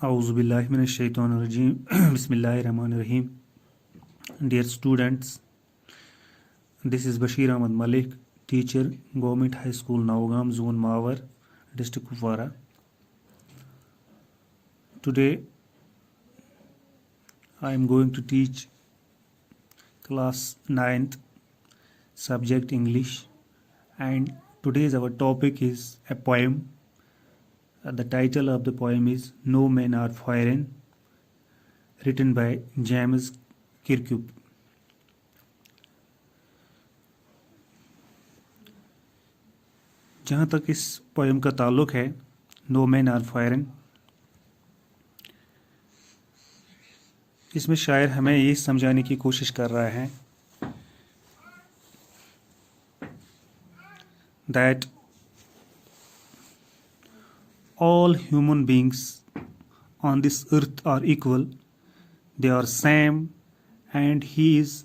Auzubillahi minash-shaytanir-rajim. Bismillahir-rahmanir-rahim. Dear students, this is Bashir Ahmad Malik, teacher, Government High School, Naugam, Zone Mawar, District Kupwara. Today, I am going to teach class 9th, subject English, and today's our topic is a poem. The title of the poem is No Men Are Foreign, written by James Kirkup. जहाँ तक इस poem का ताल्लुक है, no man are foreign, इसमें शायर हमें ये समझाने की कोशिश कर रहा है that all human beings on this earth are equal, they are same, and he is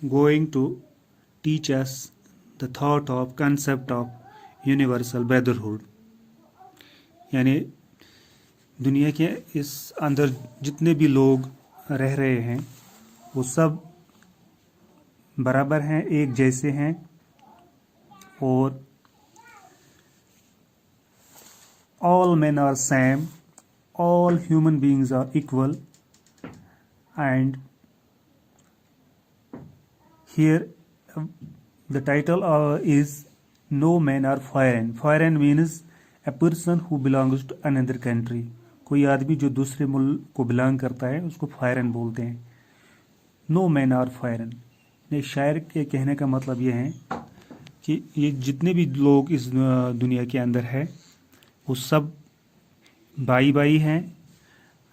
going to teach us the thought of concept of universal brotherhood. यानी दुनिया के इस अंदर जितने भी लोग रह रहे हैं वो सब बराबर हैं, एक जैसे हैं, और all men are same, all human beings are equal, and here the title is No Men Are Foreign. Foreign means a person who belongs to another country. कोई आदमी जो दूसरे मुल्क को बिलोंग करता है उसको फॉरेन बोलते हैं. No man are foreign. शायर के कहने का मतलब ये है कि ये जितने भी लोग इस दुनिया के अंदर है वो सब भाई भाई हैं,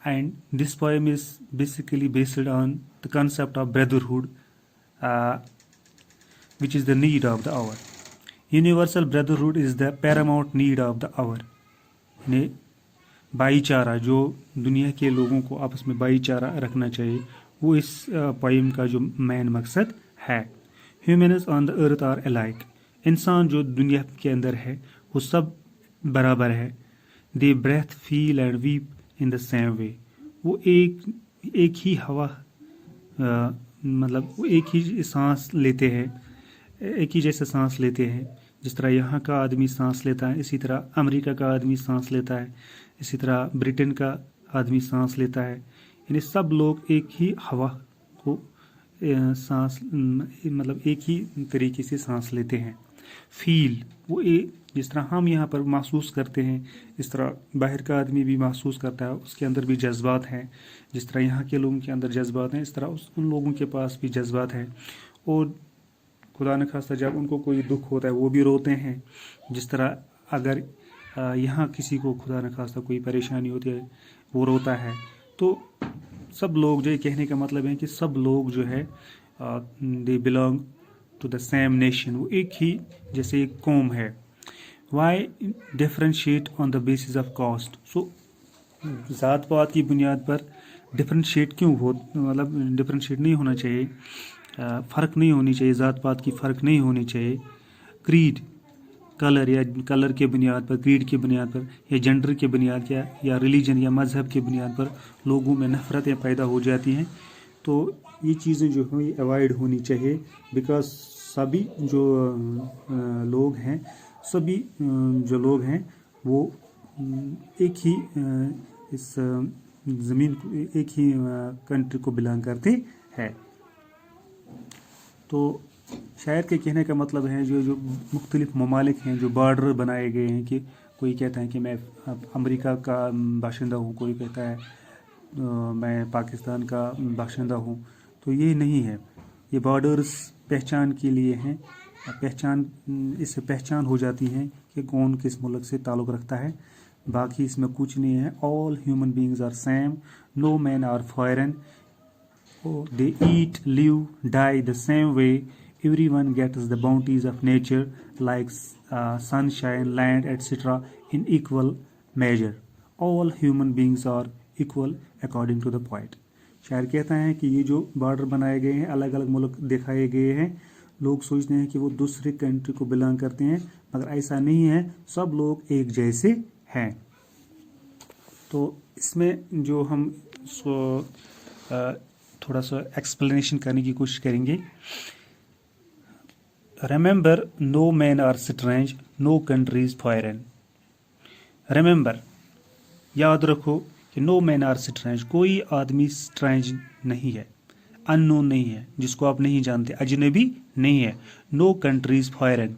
and this poem is basically based on the concept of brotherhood, which is the need of the hour. Universal brotherhood is the paramount need of the hour. यानी भाईचारा, जो दुनिया के लोगों को आपस में भाईचारा रखना चाहिए, वो इस पोएम का जो मेन मकसद है. Humans on the earth are alike. इंसान जो दुनिया के अंदर है वो सब बराबर है. They breathe, feel and weep in the same way. वो एक ही हवा मतलब वो एक ही सांस लेते हैं, एक ही जैसे सांस लेते हैं. जिस तरह यहाँ का आदमी सांस लेता है, इसी तरह अमेरिका का आदमी सांस लेता है, इसी तरह ब्रिटेन का आदमी सांस लेता है. यानी सब लोग एक ही हवा को सांस मतलब एक ही तरीके से सांस लेते हैं. फील, वो जिस तरह हम यहाँ पर महसूस करते हैं इस तरह बाहर का आदमी भी महसूस करता है, उसके अंदर भी जज्बात हैं. जिस तरह यहाँ के लोगों के अंदर जज्बात हैं, इस तरह उन लोगों के पास भी जज्बात हैं. और खुदा न खास्ता जब उनको कोई दुख होता है वो भी रोते हैं. जिस तरह अगर यहाँ किसी को खुदा न खास्ता कोई परेशानी होती है वो रोता है. तो सब लोग, जो कहने का मतलब है कि सब लोग जो है they belong to the same nation, वो एक ही जैसे एक कौम है. Why differentiate on the basis of caste. So ज़ात पात की बुनियाद पर डिफ्रेंशिएट क्यों हो, मतलब डिफ्रेंशिएट नहीं होना चाहिए, फ़र्क नहीं होनी चाहिए, ज़ात पात की फ़र्क नहीं होनी चाहिए. क्रीड, कलर या कलर के बुनियाद पर, क्रीड की बुनियाद पर, या जेंडर के बुनियाद या रिलीजन या मज़हब की बुनियाद पर लोगों में नफ़रतें पैदा हो जाती हैं. तो ये चीज़ें जो हैं ये अवॉइड होनी चाहिए, बिकॉज सभी जो लोग हैं, सभी जो लोग हैं वो एक ही इस ज़मीन को, एक ही कंट्री को बिलोंग करते हैं. तो शायर के कहने का मतलब है जो मुख्तलिफ ममालिक हैं, जो बॉर्डर बनाए गए हैं, कि कोई कहता है कि मैं अमेरिका का बाशिंदा हूँ, कोई कहता है मैं पाकिस्तान का बाशिंदा हूँ. तो ये नहीं है, ये बॉर्डर्स पहचान के लिए हैं. इससे पहचान हो जाती है कि कौन किस मुल्क से ताल्लुक़ रखता है. बाकी इसमें कुछ नहीं है. All human beings are same, no man are foreign, they eat, live, die the same way. Everyone gets the bounties of nature like sunshine, land, etc. in equal measure. All human beings are equal according to the poet. शायर कहता है कि ये जो border बनाए गए हैं, अलग अलग मुल्क दिखाए गए हैं, लोग सोचते हैं कि वो दूसरी कंट्री को बिलोंग करते हैं, मगर ऐसा नहीं है. सब लोग एक जैसे हैं. तो इसमें जो हम थोड़ा सा एक्सप्लेनेशन करने की कोशिश करेंगे. Remember, no men are strange, no country is foreign. Remember, याद रखो कि no men are strange, कोई आदमी strange नहीं है, unknown नहीं है, जिसको आप नहीं जानते, अजनबी नहीं है. No country is foreign,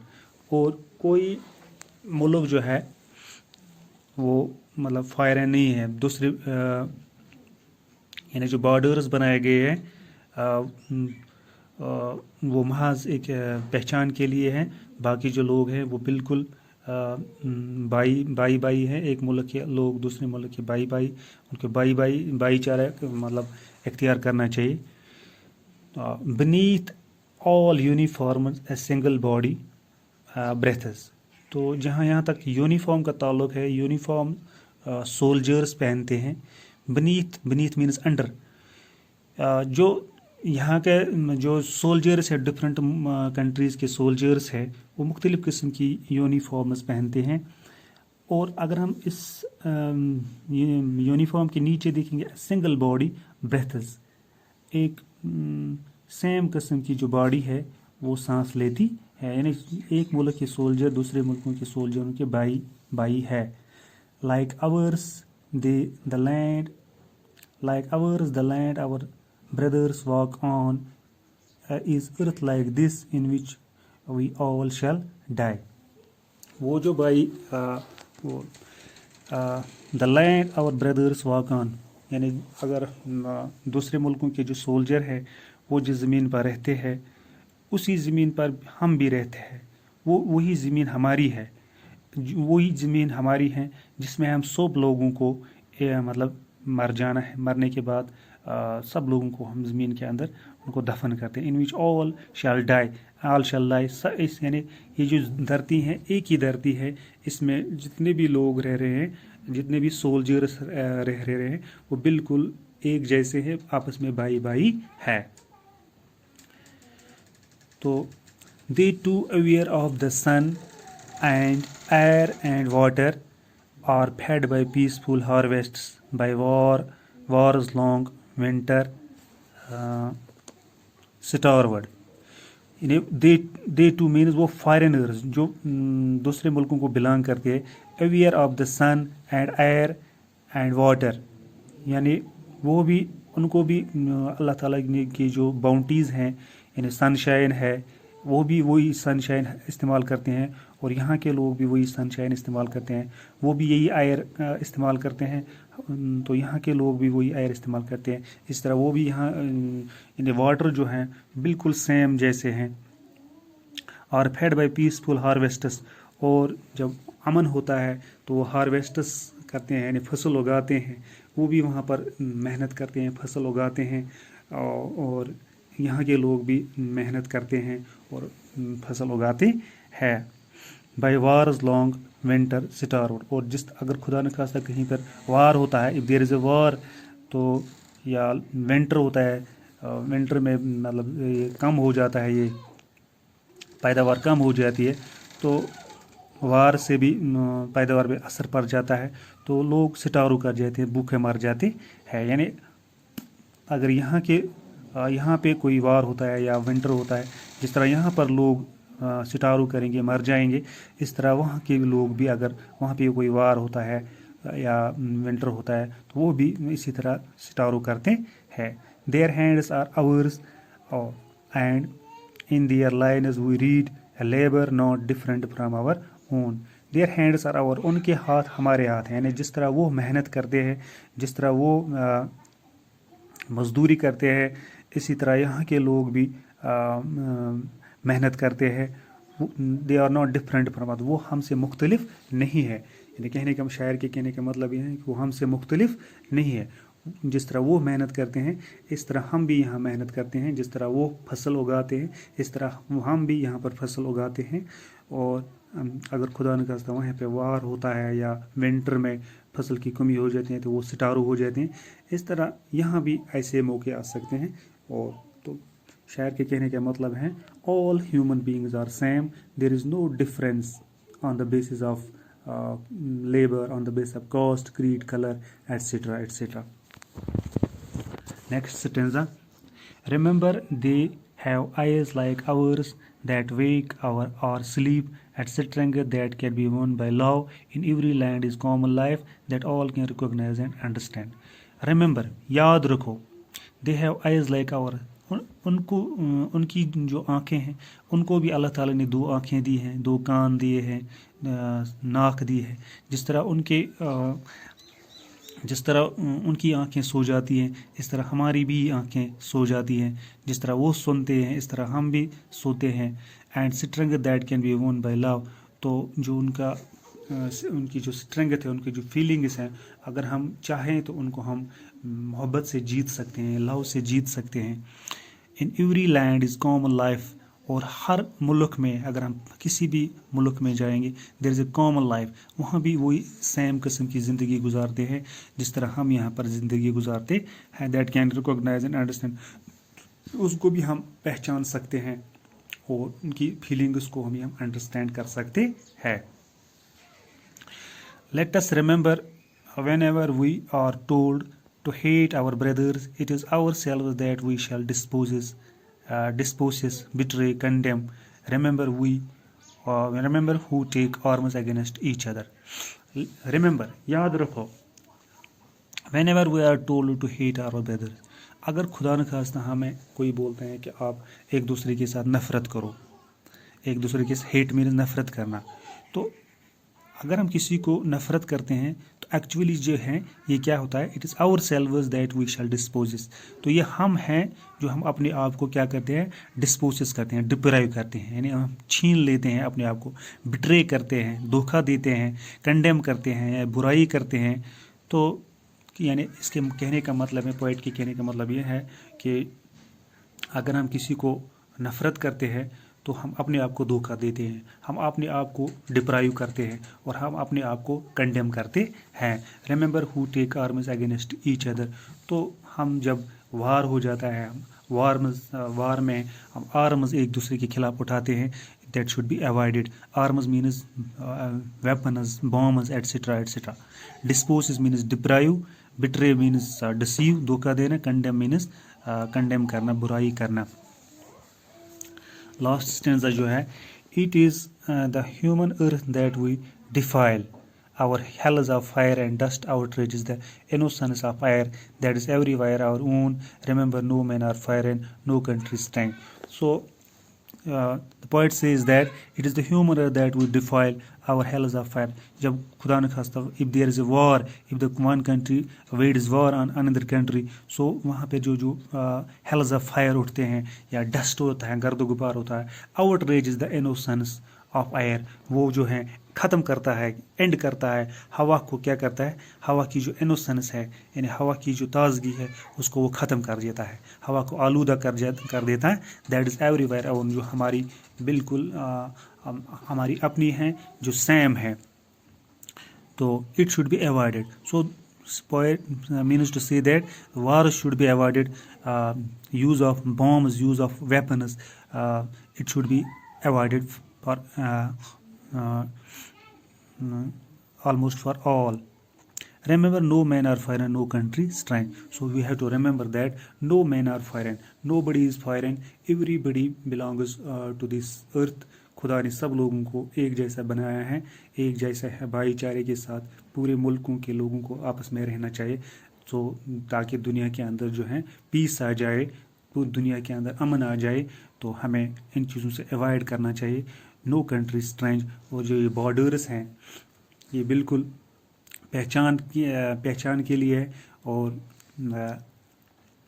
और कोई मुल्क जो है वो मतलब फॉरेन नहीं है. दूसरे यानी जो बॉर्डर्स बनाए गए हैं वो महज एक पहचान के लिए हैं. बाकी जो लोग हैं वो बिल्कुल भाई हैं. एक मुल्क के लोग दूसरे मुल्क के भाई उनके भाईचारा मतलब इख्तियार करना चाहिए. beneath all uniform a single body breathes. तो यहाँ तक यूनिफॉर्म का ताल्लुक है, यूनिफॉर्म सोल्जर्स पहनते हैं. beneath means under. जो यहाँ के जो सोल्जर्स है, डिफरेंट कंट्रीज़ के सोल्जर्स है, वो मुख्तलिफ़ किस्म की यूनिफॉर्म्स पहनते हैं. और अगर हम इस यूनिफॉर्म के नीचे देखेंगे, सिंगल बॉडी ब्रेथ्स, एक सेम किस्म की जो बॉडी है वो सांस लेती है. यानी एक मुल्क के सोल्जर दूसरे मुल्कों के सोल्जरों के भाई है. Like ours the land our brothers walk on is earth like this in which we all shall die. वो जो भाई वो the land our brothers walk on, यानी अगर दूसरे मुल्कों के जो सोल्जर है वो जिस ज़मीन पर रहते हैं उसी ज़मीन पर हम भी रहते हैं. वही ज़मीन हमारी है, वही ज़मीन हमारी है जिसमें हम सब लोगों को मतलब मर जाना है. मरने के बाद सब लोगों को हम ज़मीन के अंदर उनको दफन करते हैं. In which all shall die, all shall die. इस यानी ये जो धरती है एक ही धरती है, इसमें जितने भी लोग रह रहे हैं, जितने भी सोल्जर्स रह रहे हैं वो बिल्कुल एक जैसे हैं, आपस में भाई है. तो they too aware of the sun and air and water are fed by peaceful harvests by wars long winter starward. They too means वो फॉरेनर्स जो दूसरे मुल्कों को बिलोंग करते हैं. Aware of the sun and air and water, यानी वो भी उनको भी अल्लाह ताला की जो बाउंटीज़ हैं, यानी सनशाइन है, वो भी वही सनशाइन इस्तेमाल करते हैं. और यहाँ के लोग भी वही सनशाइन इस्तेमाल करते हैं, वो भी यही एयर इस्तेमाल करते हैं. तो यहाँ के लोग भी वही एयर इस्तेमाल करते हैं. इस तरह वो भी यहाँ इन्हें वाटर जो हैं बिल्कुल सेम जैसे हैं. और फेड बाई पीसफुल हार्वेस्टर्स, और जब अमन होता है तो वो हार्वेस्टर्स करते हैं, यानी फसल उगाते हैं. वो भी वहाँ पर मेहनत करते हैं, फसल उगाते हैं. और यहाँ के लोग भी मेहनत करते हैं और फसल उगाते हैं. By wars long winter Starwood, और जिस अगर खुदा न खास्ता कहीं पर वार होता है, इफ देयर इज़ अ वार, तो या विंटर होता है, विंटर में मतलब ये कम हो जाता है, ये पैदावार कम हो जाती है, तो वार से भी पैदावार पे असर पड़ जाता है. तो लोग सिटारू कर जाते हैं, भूखे मर जाते हैं. यानी अगर यहाँ पे कोई वार होता है या विंटर होता है, जिस तरह यहाँ पर लोग सिटारू करेंगे मर जाएंगे, इस तरह वहाँ के लोग भी अगर वहाँ पे कोई वार होता है या विंटर होता है तो वो भी इसी तरह सिटारू करते हैं. Their hands are ours and in their lines we read a labor not different from our own. Their hands are our, उनके हाथ हमारे हाथ हैं. यानी जिस तरह वो मेहनत करते हैं, जिस तरह वो मजदूरी करते हैं, इसी तरह यहाँ के लोग भी मेहनत करते हैं. They are not different from other, वो हमसे मुख्तलिफ नहीं है. यानी कहने का शायर के कहने का मतलब ये है कि वो हमसे मुख्तलिफ नहीं है. जिस तरह वो मेहनत करते हैं इस तरह हम भी यहाँ मेहनत करते हैं. जिस तरह वो फसल उगाते हैं इस तरह हम भी यहाँ पर फसल उगाते हैं. और अगर खुदा न खास्ता वहाँ पे वार होता है या विंटर में फसल की कमी हो जाती है तो वो सिटारू हो जाते हैं. इस तरह यहाँ भी ऐसे मौके आ सकते हैं. और तो शायर के कहने का मतलब है all human beings are same, there is no difference on the basis of labor on the basis of caste, creed, color, etc., etc. Next stanza. Remember, they have eyes like ours that wake or sleep, at strength that can be won by love. In every land is common life that all can recognize and understand. Remember, याद रखो, they have eyes like our, उनकी जो आँखें हैं उनको भी अल्लाह ताला ने दो आँखें दी हैं, दो कान दिए हैं, नाक दी है. जिस तरह उनकी आंखें सो जाती हैं इस तरह हमारी भी आंखें सो जाती हैं. जिस तरह वो सुनते हैं इस तरह हम भी सोते हैं. And strength that can be वोन बाय लव. तो जो उनकी जो स्ट्रेंथ है, उनकी जो फीलिंग्स हैं, अगर हम चाहें तो उनको हम मोहब्बत से जीत सकते हैं, लव से जीत सकते हैं. In every land is common life. और हर मुल्क में, अगर हम किसी भी मुल्क में जाएंगे, there is a common life. वहाँ भी वही सेम किस्म की ज़िंदगी गुजारते हैं जिस तरह हम यहाँ पर ज़िंदगी गुजारते हैं. That can recognise and understand. उसको भी हम पहचान सकते हैं और उनकी फीलिंग्स को हम अंडरस्टैंड कर सकते हैं. Let us remember whenever we are told to hate our brothers, it is ourselves that we shall disposes, betray, condemn. Remember who take arms against each other. Remember, याद रखो, whenever we are told to hate our brothers, अगर खुदा न खास्ता हमें कोई बोलते हैं कि आप एक दूसरे के साथ नफरत करो, एक दूसरे के हेट मीन नफरत करना, तो अगर हम किसी को नफरत करते हैं तो एक्चुअली जो है ये क्या होता है, it is ourselves that we shall dispossess. तो ये हम हैं जो हम अपने आप को क्या करते हैं, डिस्पोजेस करते हैं, डिप्राइव करते हैं, यानी हम छीन लेते हैं अपने आप को, बिट्रे करते हैं, धोखा देते हैं, कंडेम करते हैं या बुराई करते हैं. तो यानी इसके कहने का मतलब है, पोइट के कहने का मतलब ये है कि अगर हम किसी को नफरत करते हैं तो हम अपने आप को धोखा देते हैं, हम अपने आप को डिप्राइव करते हैं और हम अपने आप को कंडेम करते हैं. Remember who take arms against each other. तो हम जब वार हो जाता है, वार में हम आर्म्स एक दूसरे के खिलाफ उठाते हैं, that should be avoided. Arms means weapons, bombs, etcetera etcetera. Dispose means deprive, betray means deceive, धोखा देना, कंडेम मीन्स कंडेम करना, बुराई करना. लास्ट स्टेंजा जो है, it is the human earth that we defile, our hells of fire and dust outrages the innocence of air that is everywhere our own. Remember, no men are foreign, no country strong. So the poet says that it is the human earth that we defile, our hells of fire. जब खुदा न खास्ता, if there is a war, if the one country wage war on another country, so वहाँ पे जो hells of fire उठते हैं या dust होता है, गर्द गुबार होता है, outrages the innocence of air, वो जो है ख़त्म करता है, एंड करता है हवा को. क्या करता है, हवा की जो इनोसेंस है, यानी हवा की जो ताजगी है, उसको वो ख़त्म कर देता है, हवा को आलूदा कर देता है. That is everywhere. और जो हमारी बिल्कुल हमारी अपनी हैं, जो सेम है, तो it should be avoided. So poet means to say that war should be avoided, use of bombs, use of weapons, it should be avoided for almost for all. Remember, no men are foreign, no country strong. So we have to remember that no men are foreign, nobody is foreign, everybody belongs to this earth. खुदा ने सब लोगों को एक जैसा बनाया है, एक जैसा है, भाईचारे के साथ पूरे मुल्कों के लोगों को आपस में रहना चाहिए, तो ताकि दुनिया के अंदर जो है पीस आ जाए, पूरी दुनिया के अंदर अमन आ जाए. तो हमें इन चीज़ों से अवॉइड करना चाहिए. No country strange. और जो ये बॉर्डर्स हैं ये बिल्कुल पहचान के लिए है. और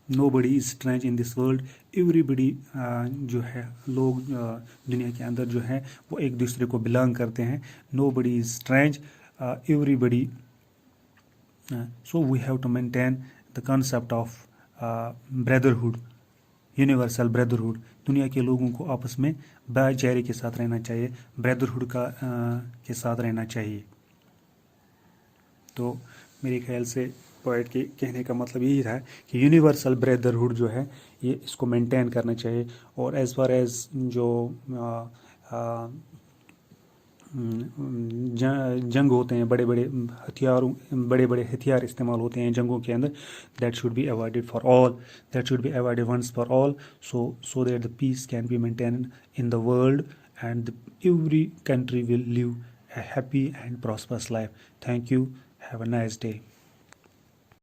nobody is strange in this world, everybody जो है लोग दुनिया के अंदर जो है वो एक दूसरे को बिलोंग करते हैं. nobody is strange, everybody. So we have to maintain the concept of brotherhood, universal brotherhood. दुनिया के लोगों को आपस में भाईचारे के साथ रहना चाहिए, ब्रदरहुड के साथ रहना चाहिए. तो मेरे ख्याल से पोइट के कहने का मतलब यही था कि यूनिवर्सल ब्रदरहुड जो है ये इसको मेंटेन करना चाहिए. और एज़ फार एज़ जो جنگ ہوتے ہیں، بڑے بڑے ہتھیار استعمال ہوتے ہیں جنگوں کے اندر، that should be avoided for all, that should be avoided once for all, so that the peace can be maintain in the world and every country will live a happy and prosperous life. Thank you. Have a nice day.